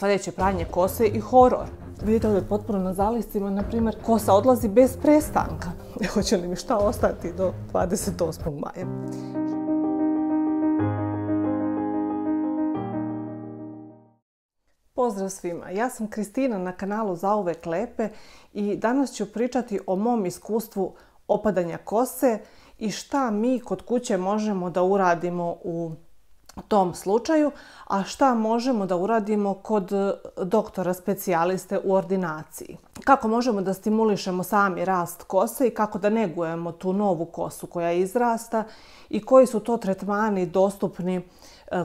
Sljedeće pranje kose i horor. Vidite ovdje potpuno na zaliscima, na primjer, kosa odlazi bez prestanka. Hoće li mi šta ostati do 28. maja? Pozdrav svima, ja sam Kristina na kanalu Zauvek Lepe i danas ću pričati o mom iskustvu opadanja kose i šta mi kod kuće možemo da uradimo u tom slučaju, a šta možemo da uradimo kod doktora specijaliste u ordinaciji. Kako možemo da stimulišemo sami rast kose i kako da negujemo tu novu kosu koja izrasta i koji su to tretmani dostupni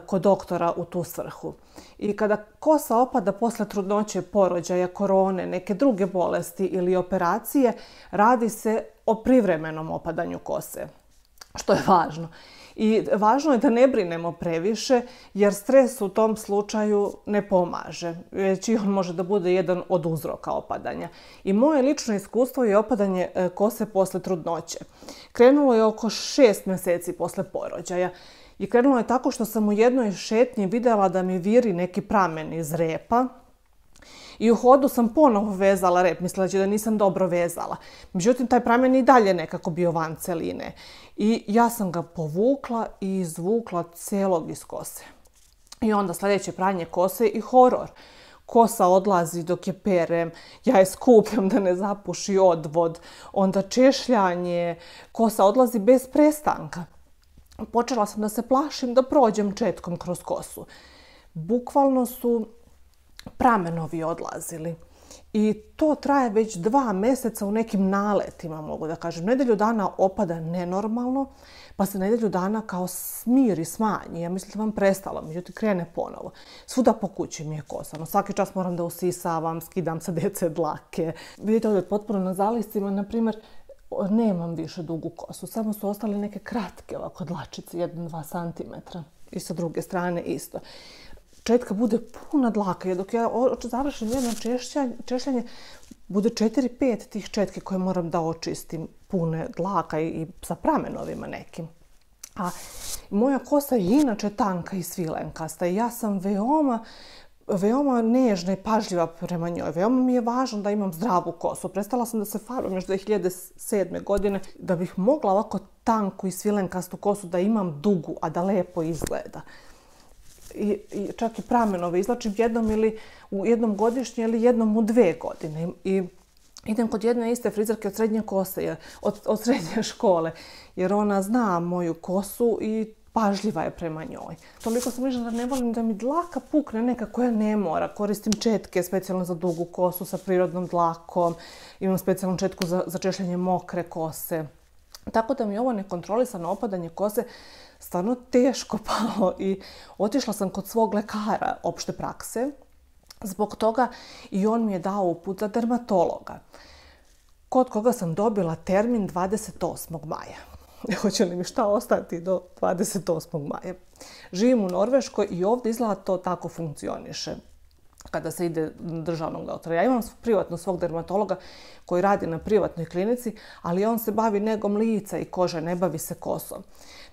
kod doktora u tu svrhu. I kada kosa opada posle trudnoće, porođaja, korone, neke druge bolesti ili operacije, radi se o privremenom opadanju kose, što je važno. I važno je da ne brinemo previše, jer stres u tom slučaju ne pomaže, već i on može da bude jedan od uzroka opadanja. I moje lično iskustvo je opadanje kose posle trudnoće. Krenulo je oko 6 mjeseci posle porođaja. I krenulo je tako što sam u jednoj šetnji vidjela da mi viri neki pramen iz repa. I u hodu sam ponovo vezala rep, misleći da nisam dobro vezala. Međutim, taj pramen i dalje nekako bio van celine. I ja sam ga povukla i izvukla celog iz kose. I onda sljedeće pranje kose i horor. Kosa odlazi dok je perem, ja je skupljam da ne zapuši odvod, onda češljanje, kosa odlazi bez prestanka. Počela sam da se plašim da prođem četkom kroz kosu. Bukvalno su pramenovi odlazili. I to traje već 2 mjeseca u nekim naletima, mogu da kažem. Nedelju dana opada nenormalno, pa se nedelju dana kao smiri, smanji. Ja mislim da vam prestalo, međutim krene ponovo. Svuda po kući mi je kosa. No, svaki čas moram da usisavam, skidam sa djece dlake. Vidite ovdje potpuno na zaliscima, na primjer, nemam više dugu kosu. Samo su ostale neke kratke ovako dlačice, 1-2 cm. I sa druge strane isto. Četka bude puna dlaka, jer dok ja završim jedno češljanje, bude 4-5 tih četke koje moram da očistim pune dlaka i sa pramenovima nekim. A moja kosa je inače tanka i svilenkasta i ja sam veoma nežna i pažljiva prema njoj. Veoma mi je važno da imam zdravu kosu. Prestala sam da se farbam još 2007. godine da bih mogla ovako tanku i svilenkastu kosu da imam dugu, a da lepo izgleda. I čak i pramenove izlačim jednom godišnje ili jednom u 2 godine. I idem kod jedne iste frizerke od srednje kose, od srednje škole, jer ona zna moju kosu i pažljiva je prema njoj. Toliko sam ližna da ne volim da mi dlaka pukne neka koja ne mora. Koristim četke specijalno za dugu kosu sa prirodnom dlakom. Imam specijalnu četku za češljanje mokre kose. Tako da mi ovo nekontrolisano opadanje kose stvarno teško palo i otišla sam kod svog lekara opšte prakse zbog toga i on mi je dao uput za dermatologa, kod koga sam dobila termin 28. maja. Hoće li mi šta ostati do 28. maja? Živim u Norveškoj i ovdje izgleda to tako funkcioniše kada se ide državnog doktora. Ja imam privatno svog dermatologa koji radi na privatnoj klinici, ali on se bavi negom lica i kože, ne bavi se kosom.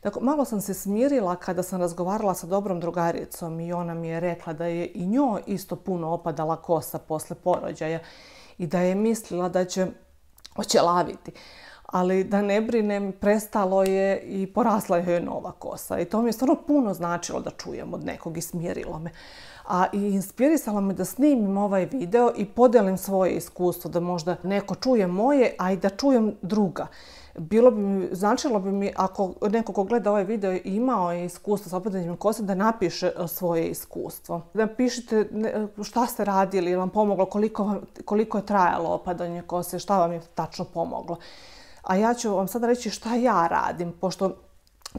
Tako, malo sam se smirila kada sam razgovarala sa dobrom drugaricom i ona mi je rekla da je i njoj isto puno opadala kosa posle porođaja i da je mislila da će oćelaviti. Ali da ne brinem, prestalo je i porasla je nova kosa. I to mi je stvarno puno značilo da čujem od nekog i smirilo me. A i inspirisalo me da snimim ovaj video i podelim svoje iskustvo, da možda neko čuje moje, a i da čujem druga. Značilo bi mi ako neko ko gleda ovaj video imao iskustvo sa opadanjem kose da napiše svoje iskustvo. Da pišite šta ste radili, ili vam pomoglo, koliko je trajalo opadanje kose, šta vam je tačno pomoglo. A ja ću vam sada reći šta ja radim, pošto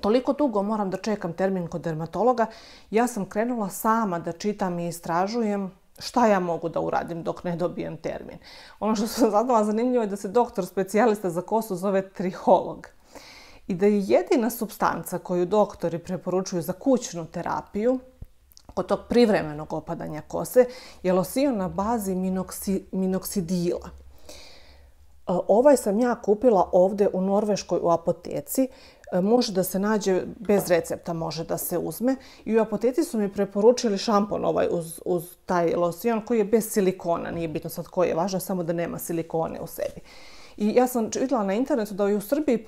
toliko dugo moram da čekam termin kod dermatologa. Ja sam krenula sama da čitam i istražujem šta ja mogu da uradim dok ne dobijem termin. Ono što sam zadala zanimljivo je da se doktor specijalista za kosu zove triholog. I da je jedina supstanca koju doktori preporučuju za kućnu terapiju kod tog privremenog opadanja kose je losion na bazi minoksidila. Ovaj sam ja kupila ovdje u Norveškoj u apoteci. može da se nađe bez recepta, može da se uzme. I u apoteci su mi preporučili šampon uz taj losion koji je bez silikona. Nije bitno sad koji je, važno samo da nema silikone u sebi. I ja sam vidjela na internetu da i u Srbiji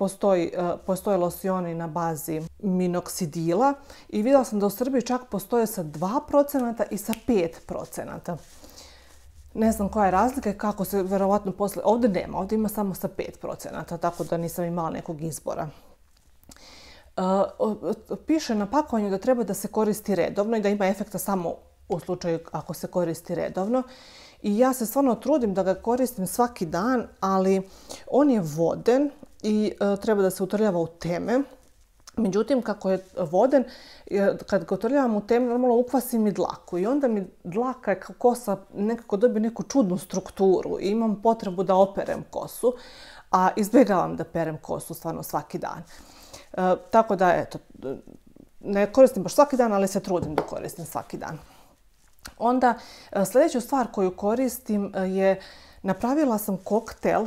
postoje losioni na bazi minoksidila i vidjela sam da u Srbiji čak postoje sa 2% i sa 5%. Ne znam koja je razlika i kako se verovatno posle... Ovdje nema, ovdje ima samo sa 5%, tako da nisam imala nekog izbora. Piše na pakovanju da treba da se koristi redovno i da ima efekta samo u slučaju ako se koristi redovno. I ja se stvarno trudim da ga koristim svaki dan, ali on je voden i treba da se utrljava u teme. Međutim, kako je voden, kad ga utrljavam u teme, normalno ukvasim mi dlaku. I onda mi dlaka, kosa nekako dobije neku čudnu strukturu i imam potrebu da operem kosu, a izbjegavam da perem kosu stvarno svaki dan. Tako da, eto, ne koristim baš svaki dan, ali se trudim da koristim svaki dan. Onda sljedeću stvar koju koristim je, napravila sam koktel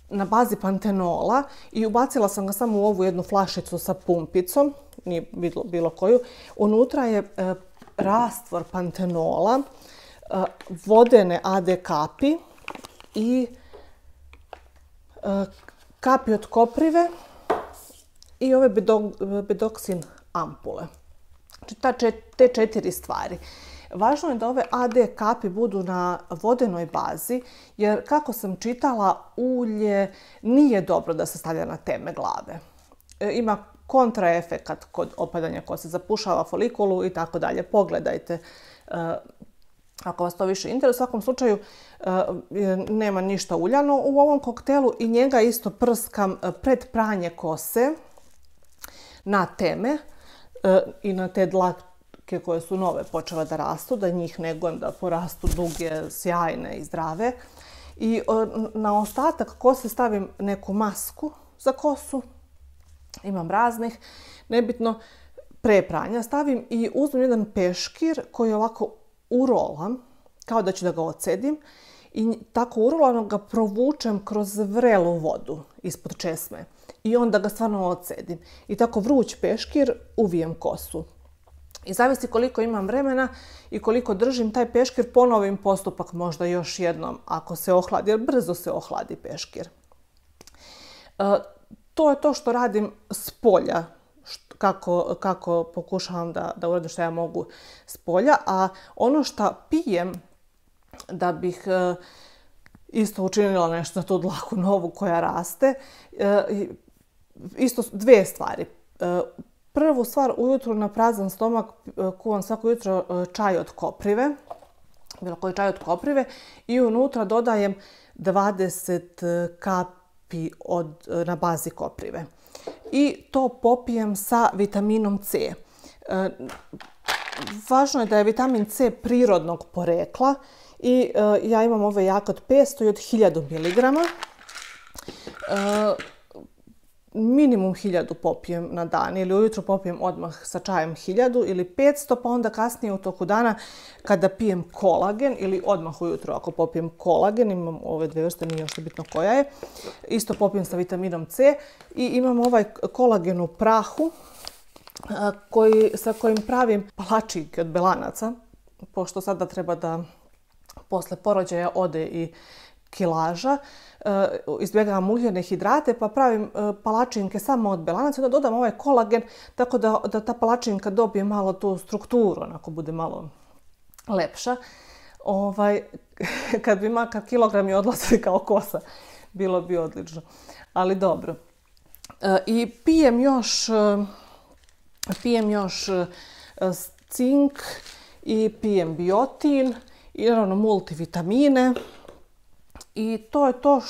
na bazi pantenola i ubacila sam ga samo u ovu jednu flašicu sa pumpicom, nije bilo koju. Unutra je rastvor pantenola, vodene AD kapi i kapi od koprive i ove bedoksin ampule. Znači te 4 stvari. Važno je da ove AD kapi budu na vodenoj bazi, jer kako sam čitala, ulje nije dobro da se stavlja na teme glave. Ima kontraefekat kod opadanja kose, zapušava folikulu i tako dalje. Pogledajte ako vas to više interesuje. U svakom slučaju nema ništa uljano u ovom koktelu i njega isto prskam pred pranje kose na teme i na te dlake koje su nove počele da rastu, da njih negujem da porastu duge, sjajne i zdrave. I na ostatak kose stavim neku masku za kosu, imam raznih, nebitno, pre pranja stavim i uzmem jedan peškir koji ovako urolam, kao da ću da ga odcedim, i tako urolano ga provučem kroz vrelu vodu ispod česme i onda ga stvarno odcedim. I tako vruć peškir uvijem kosu. I zavisi koliko imam vremena i koliko držim taj peškir, ponovim postupak možda još jednom ako se ohladi, jer brzo se ohladi peškir. To je to što radim s polja, kako pokušavam da uradim što ja mogu s polja, a ono što pijem da bih isto učinila nešto za tu dlaku novu koja raste, isto 2 stvari. Prvu stvar, ujutru na prazan stomak kuvam svako jutro čaj od koprive, bilo koji čaj od koprive, i unutra dodajem 20 kapi na bazi koprive. I to popijem sa vitaminom C. Važno je da je vitamin C prirodnog porekla i ja imam ove jake od 500 i od 1000 mg. Minimum 1000 popijem na dan, ili ujutro popijem odmah sa čajem 1000 ili 500, pa onda kasnije u toku dana kada pijem kolagen ili odmah ujutro ako popijem kolagen, imam ove 2 vrste, nije još bitno koja je, isto popijem sa vitaminom C i imam ovaj kolagen u prahu sa kojim pravim palačinke od belanaca, pošto sada treba da posle porođaja ode i kilaža, izbjegavam uljene hidrate, pa pravim palačinke samo od belanaca, onda dodam ovaj kolagen, tako da ta palačinka dobije malo tu strukturu, onako bude malo lepša. Kad bi makar kilogrami odlazili kao kosa, bilo bi odlično. Ali dobro. I pijem još cink i pijem biotin i naravno multivitamine. I to je to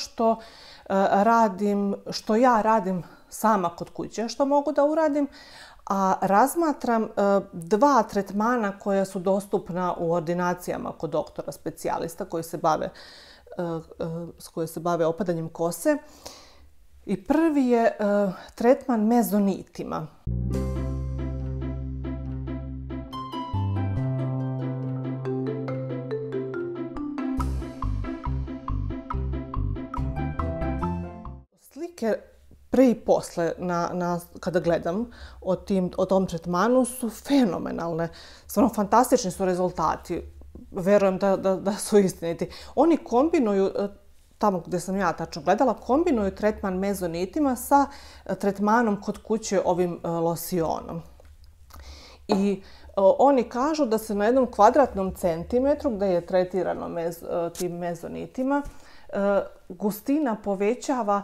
što ja radim sama kod kuće, što mogu da uradim, a razmatram 2 tretmana koja su dostupna u ordinacijama kod doktora specijalista koji se bave opadanjem kose. I prvi je tretman mezonitima. Slike pre i posle kada gledam o tom tretmanu su fenomenalne. Stvarno fantastični su rezultati. Verujem da su istiniti. Oni kombinuju, tamo gdje sam ja tačno gledala, kombinuju tretman mezonitima sa tretmanom kod kuće ovim losionom. I oni kažu da se na jednom kvadratnom centimetru gdje je tretirano tim mezonitima gustina povećava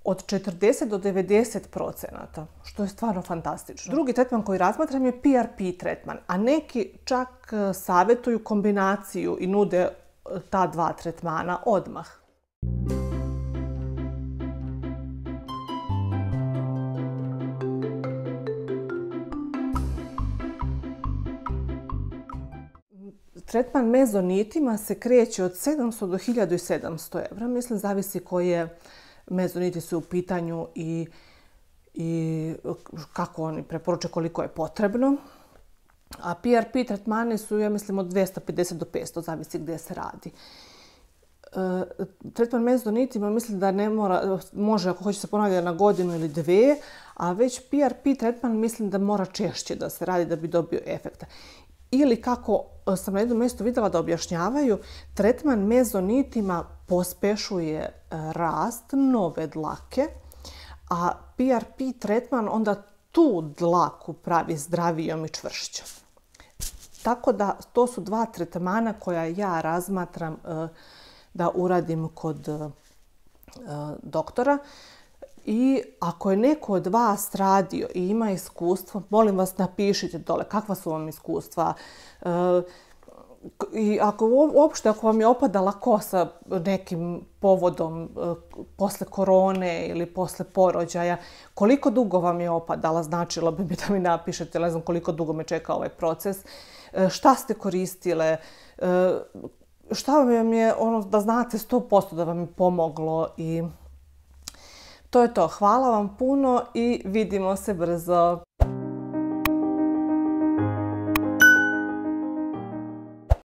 od 40 do 90%, što je stvarno fantastično. Drugi tretman koji razmatram je PRP tretman, a neki čak savjetuju kombinaciju i nude ta dva tretmana odmah. Tretman mezonitima se kreće od 700 do 1700 evra. Mislim, zavisi koje mezoniti su u pitanju i kako oni preporučuju, koliko je potrebno. A PRP tretmani su, ja mislim, od 250 do 500, zavisi gdje se radi. Tretman mezonitima mislim da ne može ako hoće se ponavljati na godinu ili dvije, a već PRP tretman mislim da mora češće da se radi da bi dobio efekta. Ili kako sam na jednom mjestu vidjela da objašnjavaju, tretman mezonitima pospešuje rast nove dlake, a PRP tretman onda tu dlaku pravi zdravijom i čvršćom. Tako da to su dva tretmana koja ja razmatram da uradim kod doktora. I ako je neko od vas radio i ima iskustvo, molim vas napišite dole kakva su vam iskustva. I ako vam je opadala kosa nekim povodom posle korone ili posle porođaja, koliko dugo vam je opadala, značilo bi mi da mi napišete, ne znam koliko dugo me čeka ovaj proces, šta ste koristile, šta vam je, da znate 100% da vam je pomoglo i to je to. Hvala vam puno i vidimo se brzo.